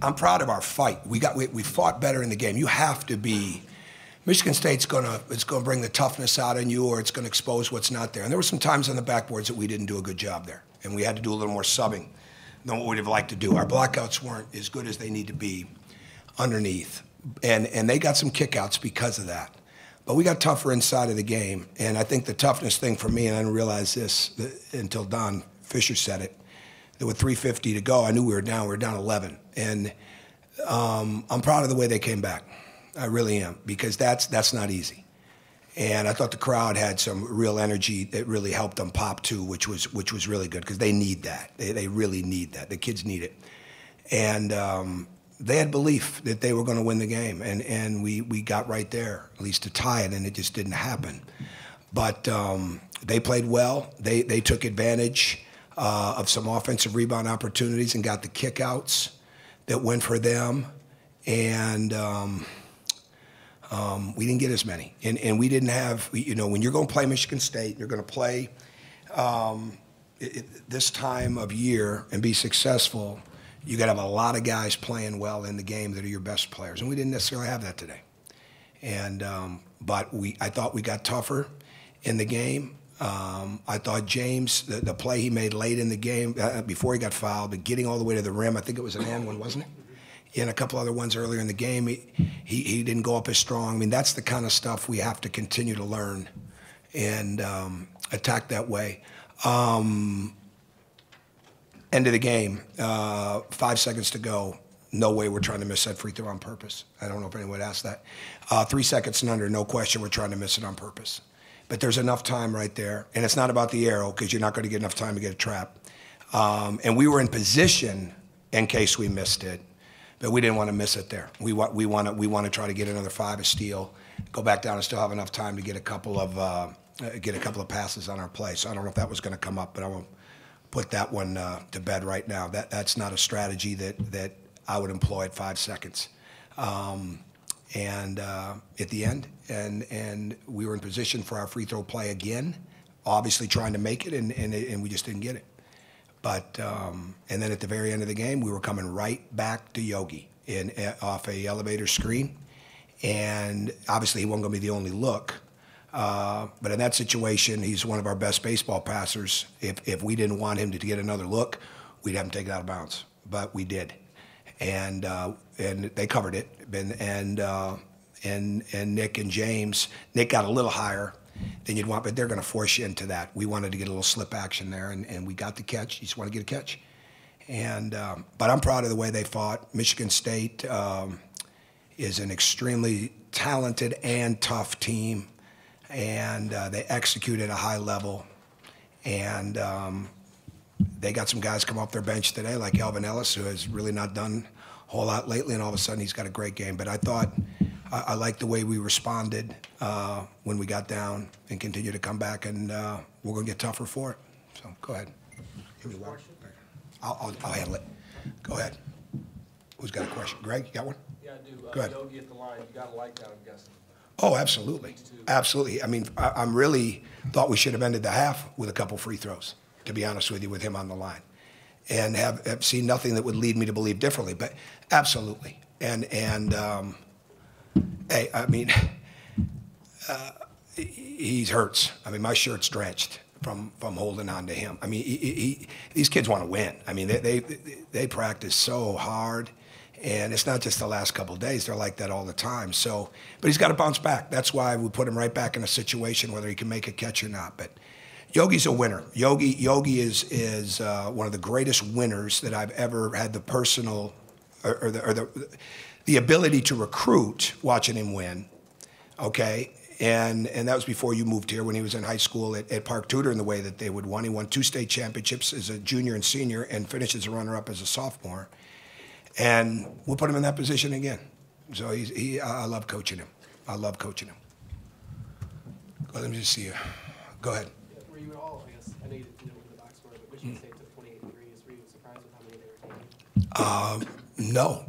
I'm proud of our fight. We fought better in the game. You have to be. Michigan State's gonna bring the toughness out in you, or it's gonna expose what's not there. And there were some times on the backboards that we didn't do a good job there, and we had to do a little more subbing than what we'd have liked to do. Our blockouts weren't as good as they need to be underneath, and they got some kickouts because of that. But we got tougher inside of the game, and I think the toughness thing for me, and I didn't realize this until Don Fisher said it, that with 3:50 to go, I knew we were down 11. And I'm proud of the way they came back. I really am, because that's not easy. And I thought the crowd had some real energy that really helped them pop too, which was really good, because they need that. They really need that. The kids need it. And they had belief that they were going to win the game, and we got right there, at least to tie it, and it just didn't happen. But they played well. They took advantage of some offensive rebound opportunities and got the kickouts that went for them, and we didn't get as many. And we didn't have, when you're going to play Michigan State, you're going to play this time of year and be successful, you got to have a lot of guys playing well in the game that are your best players, and we didn't necessarily have that today. And but I thought we got tougher in the game. I thought James, the play he made late in the game, before he got fouled, but getting all the way to the rim, I think it was an and one, wasn't it? And a couple other ones earlier in the game, he didn't go up as strong. I mean, that's the kind of stuff we have to continue to learn and attack that way. End of the game, 5 seconds to go. No way we're trying to miss that free throw on purpose. I don't know if anyone would ask that. 3 seconds and under, no question we're trying to miss it on purpose. But there's enough time right there. And it's not about the arrow, because you're not going to get enough time to get a trap. And we were in position in case we missed it, but we didn't want to miss it there. We want to try to get another 5, a steal, go back down and still have enough time to get a couple of passes on our play. So I don't know if that was going to come up, but I won't put that one to bed right now. That's not a strategy that I would employ at 5 seconds. And at the end, and we were in position for our free throw play again, obviously trying to make it, and we just didn't get it. But and then at the very end of the game, we were coming right back to Yogi off a elevator screen, and obviously he wasn't going to be the only look. But in that situation, he's one of our best baseball passers. If we didn't want him to get another look, we'd have him take it out of bounds. But we did, and they covered it. And Nick and James, Nick got a little higher than you'd want, but they're going to force you into that. We wanted to get a little slip action there, and we got the catch. You just want to get a catch. And but I'm proud of the way they fought. Michigan State is an extremely talented and tough team, and they execute at a high level. And they got some guys come off their bench today, like Alvin Ellis, who has really not done a whole lot lately, and all of a sudden he's got a great game. But I thought I liked the way we responded when we got down and continued to come back, and we're going to get tougher for it. So go ahead. I'll handle it. Go ahead. Who's got a question? Greg, you got one? Yeah, I do. Go ahead. Yogi at the line, you got to like that, I'm guessing. Oh, absolutely. Absolutely. I mean, I'm really thought we should have ended the half with a couple free throws, to be honest with you, with him on the line. And have seen nothing that would lead me to believe differently, but absolutely. And hey, I mean, he hurts. I mean, my shirt's drenched from holding on to him. I mean, these kids want to win. I mean, they practice so hard, and it's not just the last couple of days. They're like that all the time. So, but he's got to bounce back. That's why we put him right back in a situation whether he can make a catch or not. But Yogi's a winner. Yogi is one of the greatest winners that I've ever had the personal or the ability to recruit watching him win. Okay, and that was before you moved here when he was in high school at Park Tudor in the way that they would win. He won 2 state championships as a junior and senior and finished as a runner-up as a sophomore. And we'll put him in that position again. So I love coaching him. I love coaching him. Let me just see you. Go ahead. Were you all, I guess, I know you didn't know the box score, but Michigan State took 28 threes. Were you surprised with how many they were taking? No,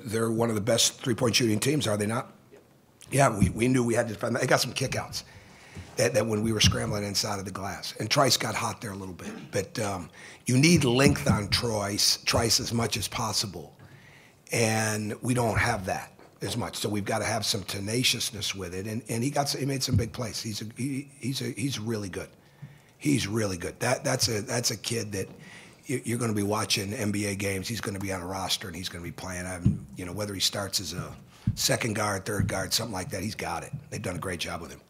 they're one of the best three-point shooting teams, are they not? Yeah, we knew we had to defend that. They got some kickouts that when we were scrambling inside of the glass. And Trice got hot there a little bit. But you need length on Trice as much as possible. And we don't have that as much. So we've got to have some tenaciousness with it. And he made some big plays. He's really good. He's really good. That's a kid that you're going to be watching NBA games. He's going to be on a roster and he's going to be playing. Whether he starts as a second guard, third guard, something like that, he's got it. They've done a great job with him.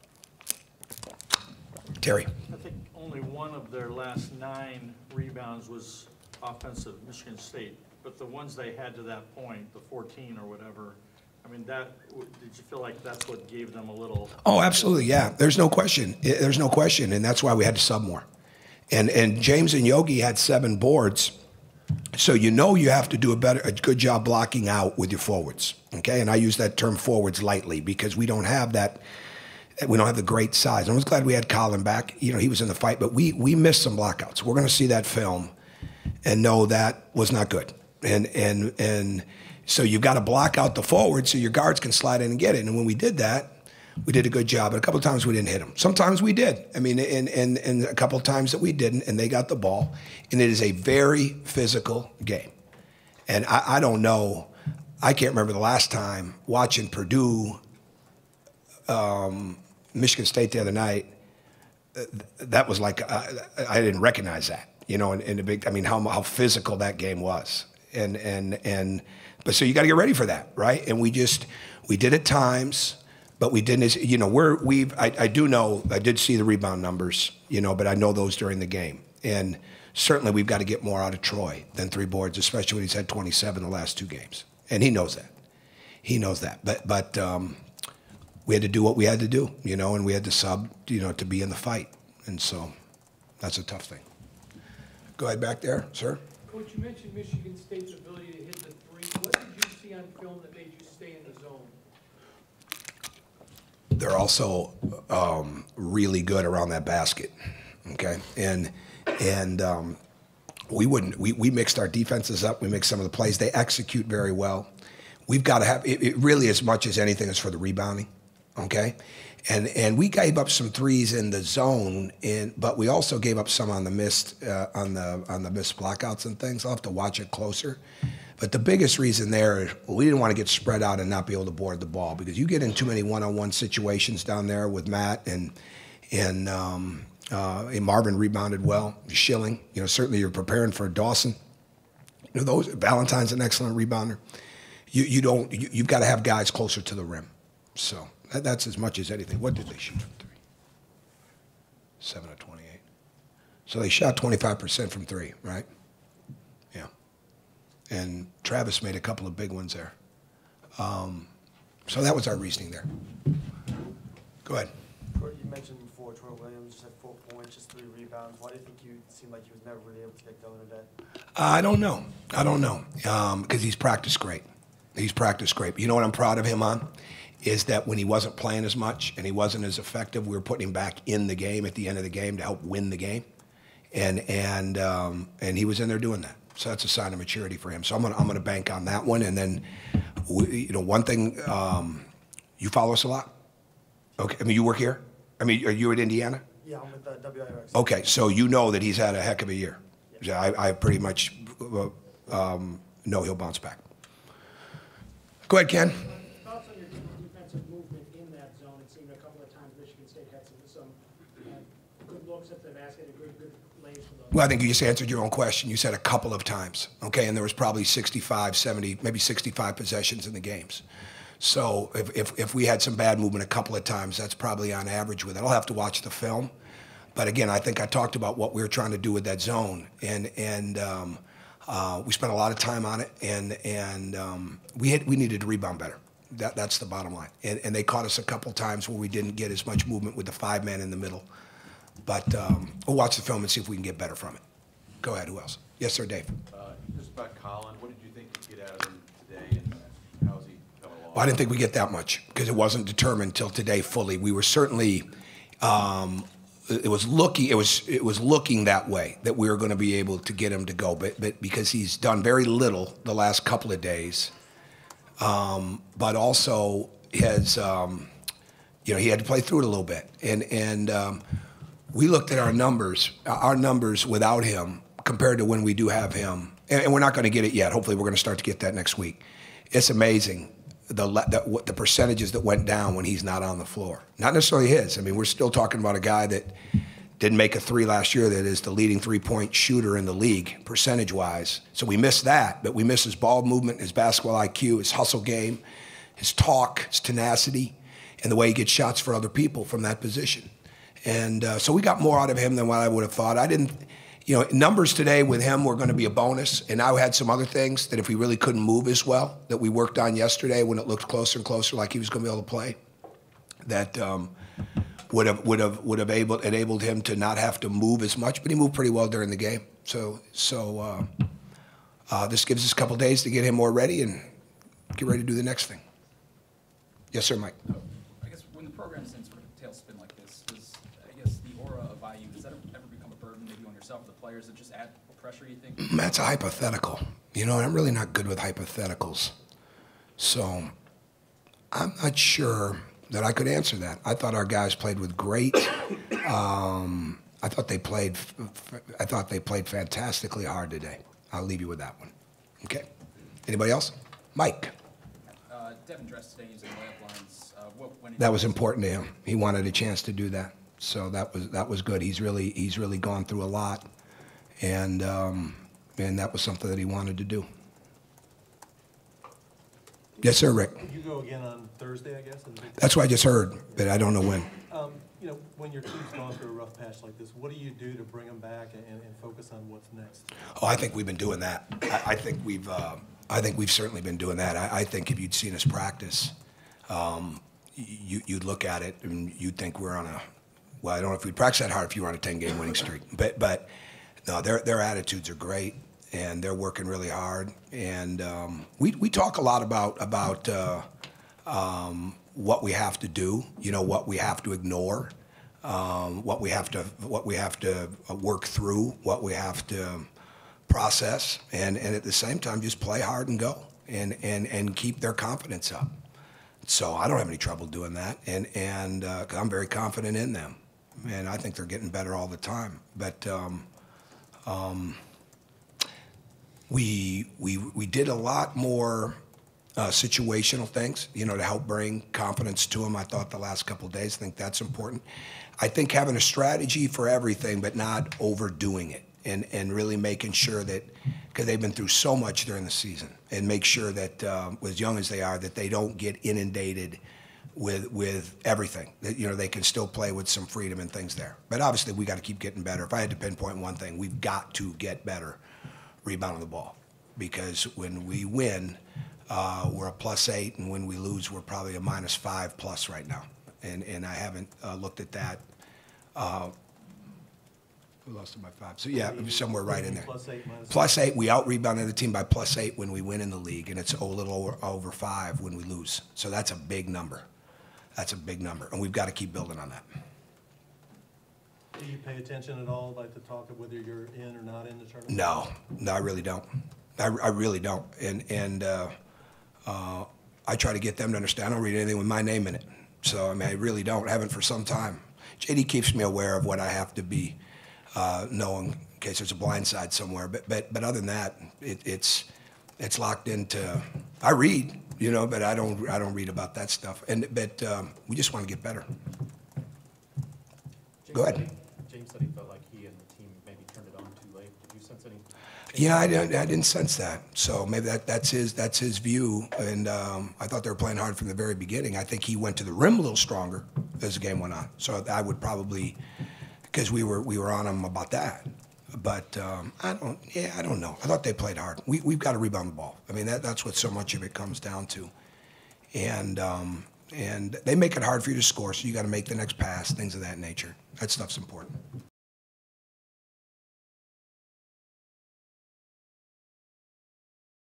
Terry. I think only one of their last 9 rebounds was offensive, Michigan State. But the ones they had to that point, the 14 or whatever, I mean, did you feel like that's what gave them a little? Oh, absolutely, yeah. There's no question. There's no question, and that's why we had to sub more. And James and Yogi had 7 boards, so you have to do a good job blocking out with your forwards, okay? And I use that term forwards lightly because we don't have that. We don't have the great size. I was glad we had Colin back. He was in the fight, but we missed some blockouts. We're going to see that film and know that was not good. And so you've got to block out the forward so your guards can slide in and get it. And when we did that, we did a good job. And a couple of times we didn't hit them. Sometimes we did. I mean, and a couple of times that we didn't, and they got the ball. And it is a very physical game. And I don't know. I can't remember the last time watching Purdue, Michigan State the other night. That was like I didn't recognize that. In the big. I mean, how physical that game was. But so you got to get ready for that, right? And we did at times, but we didn't. I do know. I did see the rebound numbers, but I know those during the game. And certainly we've got to get more out of Troy than 3 boards, especially when he's had 27 the last 2 games, and he knows that. He knows that. But we had to do what we had to do, and we had to sub, to be in the fight, and so that's a tough thing. Go ahead back there, sir. Coach, you mentioned Michigan State's ability to hit the 3. What did you see on film that made you stay in the zone? They're also really good around that basket, okay? And we mixed our defenses up. We mixed some of the plays. They execute very well. We've got to have it really as much as anything is for the rebounding, okay? And we gave up some threes in the zone, but we also gave up some on the missed missed blockouts and things. I'll have to watch it closer. But the biggest reason there, we didn't want to get spread out and not be able to board the ball because you get in too many one-on-one situations down there with Matt and Marvin rebounded well. Schilling, certainly you're preparing for Dawson. Valentine's an excellent rebounder. You've got to have guys closer to the rim. So. That's as much as anything. What did they shoot from 3? 7 of 28. So they shot 25% from 3, right? Yeah. And Travis made a couple of big ones there. So that was our reasoning there. Go ahead. You mentioned before Troy Williams just had 4 points, just 3 rebounds. Why do you think you seemed like he was never really able to get going today? I don't know. Because he's practiced great. You know what I'm proud of him on? Is that when he wasn't playing as much and he wasn't as effective, we were putting him back in the game at the end of the game to help win the game, and he was in there doing that. So that's a sign of maturity for him. So I'm gonna bank on that one. And then, one thing, you follow us a lot. Okay, I mean you work here. I mean, are you at Indiana? Yeah, I'm with WIRX. Okay, so you know that he's had a heck of a year. Yeah. I pretty much know he'll bounce back. Go ahead, Ken. Movement in that zone. It seemed a couple of times Michigan State had some good looks at the basket and good lays for those. Well, I think you just answered your own question. You said a couple of times, okay? And there was probably 65, 70, maybe 65 possessions in the games. So if we had some bad movement a couple of times, that's probably on average with it. I'll have to watch the film. But again, I think I talked about what we were trying to do with that zone. And we spent a lot of time on it, and we needed to rebound better. That's the bottom line. And they caught us a couple times where we didn't get as much movement with the 5-man in the middle. But we'll watch the film and see if we can get better from it. Go ahead. Who else? Yes, sir, Dave. Just about Colin, what did you think you'd get out of him today, and how's he coming along? Well, I didn't think we'd get that much because it wasn't determined until today fully. We were certainly it was looking that way, that we were going to be able to get him to go, but because he's done very little the last couple of days, but also has he had to play through it a little bit, and we looked at our numbers without him compared to when we do have him, and we're not going to get it yet. Hopefully, we're going to start to get that next week. it's amazing the percentages that went down when he's not on the floor. Not necessarily his. I mean, we're still talking about a guy that didn't make a three last year that is the leading three-point shooter in the league, percentage-wise. So we miss that, but we miss his ball movement, his basketball IQ, his hustle game, his talk, his tenacity, and the way he gets shots for other people from that position. And so we got more out of him than what I would have thought. I didn't, numbers today with him were going to be a bonus, and I had some other things that if he really couldn't move as well that we worked on yesterday when it looked closer and closer like he was going to be able to play, that would have enabled him to not have to move as much, but he moved pretty well during the game. So this gives us a couple days to get him more ready and get ready to do the next thing. Yes, sir, Mike. I guess when the program's in sort of a tailspin like this, does the aura of IU, does that ever become a burden maybe on yourself or the players that just add pressure, you think? That's a hypothetical. I'm really not good with hypotheticals. So I'm not sure that I could answer that. I thought our guys played with great. I thought they played fantastically hard today. I'll leave you with that one. Okay. Anybody else? Mike. Devin dressed today using layup lines. That was important to him. He wanted a chance to do that, so that was good. He's really gone through a lot, and that was something that he wanted to do. Yes, sir, Rick. You go again on Thursday, I guess? That's what I just heard, but I don't know when. When your team's gone through a rough patch like this, what do you do to bring them back and focus on what's next? Oh, I think we've been doing that. I think we've certainly been doing that. I think if you'd seen us practice, you'd look at it and you'd think we're on I don't know if we'd practice that hard if you were on a 10-game winning streak. But no, their attitudes are great, and they're working really hard. And we talk a lot about what we have to do, what we have to ignore, what we have to work through, what we have to process, and at the same time just play hard and go and keep their confidence up. So I don't have any trouble doing that, and 'cause I'm very confident in them, and I think they're getting better all the time. But we did a lot more situational things, to help bring confidence to them. I thought the last couple of days, I think that's important. I think having a strategy for everything, but not overdoing it, and really making sure that, because they've been through so much during the season, and make sure that, as young as they are, that they don't get inundated with everything. That they can still play with some freedom and things there. But obviously, we got to keep getting better. If I had to pinpoint one thing, we've got to get better rebounding the ball, because when we win, we're a +8, and when we lose, we're probably a -5+ right now. And I haven't looked at that. We lost it by 5. So yeah, it was somewhere right in there. +8. We out-rebounded the team by +8 when we win in the league, and it's a little over 5 when we lose. So that's a big number. That's a big number, and we've got to keep building on that. Do you pay attention at all, like the talk of whether you're in or not in the tournament? No, I really don't. I really don't. And I try to get them to understand. I don't read anything with my name in it. So, I really don't. I haven't for some time. JD keeps me aware of what I have to be knowing in case there's a blind side somewhere. But other than that, it's locked into. I read, but I don't read about that stuff. But we just want to get better. Go ahead. James said he felt like he and the team maybe turned it on too late. Did you sense any? Yeah, I didn't sense that. So maybe that's his view. And I thought they were playing hard from the very beginning. I think he went to the rim a little stronger as the game went on. So I would probably, because we were on him about that. But I don't know. I thought they played hard. We've got to rebound the ball. That's what so much of it comes down to. And they make it hard for you to score, so you got to make the next pass, things of that nature. That stuff's important.